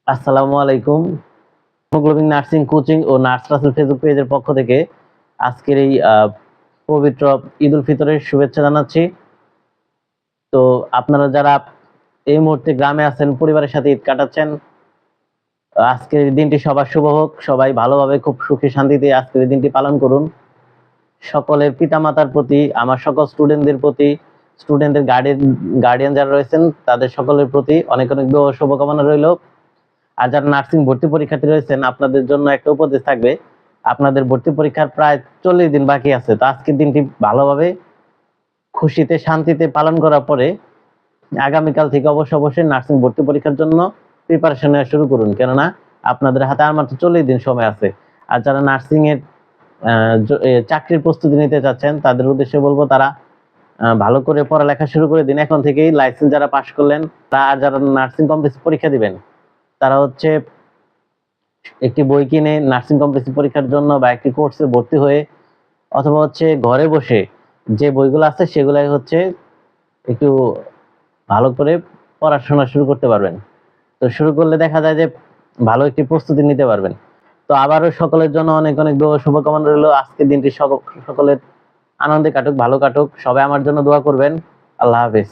আসসালামু আলাইকুম। Haemoglobin nursing coaching ও nurse Rasel Facebook পেজের পক্ষ থেকে আজকের এই পবিত্র ঈদ উল ফিতরের শুভেচ্ছা জানাচ্ছি। তো আপনারা যারা এই মুহূর্তে গ্রামে আছেন, পরিবারের সাথে ঈদ কাটাচ্ছেন, আজকের এই দিনটি সবার শুভ হোক। সবাই ভালোভাবে খুব সুখে শান্তিতে আজকের এই দিনটি পালন করুন। সকলের পিতামাতার প্রতি, আমার সকল স্টুডেন্টদের প্রতি, স্টুডেন্টদের গার্ডিয়ান যারা রয়েছেন তাদের সকলের প্রতি অনেক অনেক দোয়া ও শুভকামনা রইল। আর যারা নার্সিং ভর্তি পরীক্ষার্থী রয়েছেন, আপনাদের জন্য একটা উপদেশ থাকবে। আপনাদের ভর্তি পরীক্ষার প্রায় 40 দিন বাকি আছে। তো আজকের দিনটি ভালোভাবে খুশিতে শান্তিতে পালন করার পরে আগামীকাল থেকে অবশ্যই নার্সিং ভর্তি পরীক্ষার জন্য প্রিপারেশন নেওয়া শুরু করুন, কেননা আপনাদের হাতে আর মাত্র 40 দিন সময় আছে। আর যারা নার্সিং এর চাকরির প্রস্তুতি নিতে চাচ্ছেন তাদের উদ্দেশ্যে বলবো, তারা ভালো করে পড়ালেখা শুরু করে দিন এখন থেকেই। লাইসেন্স যারা পাশ করলেন আর যারা নার্সিং কমপ্লিট পরীক্ষা দিবেন, তারা একটি বই কিনে নার্সিং কমপ্লিট পরীক্ষার জন্য বা একটি কোর্সে ভর্তি হয়ে অথবা ঘরে বসে যে বইগুলো আছে সেগুলাই একটু ভালো করে পড়াশোনা শুরু করতে পারবেন। তো শুরু করলে দেখা যায় যে ভালো একটি প্রস্তুতি নিতে পারবেন। তো আবারও সকলের জন্য অনেক অনেক দোয়া শুভকামনা রইল। আজকের দিনটি সকলের আনন্দে কাটুক, ভালো কাটুক। সবাই আমার জন্য দোয়া করবেন। আল্লাহ হাফেজ।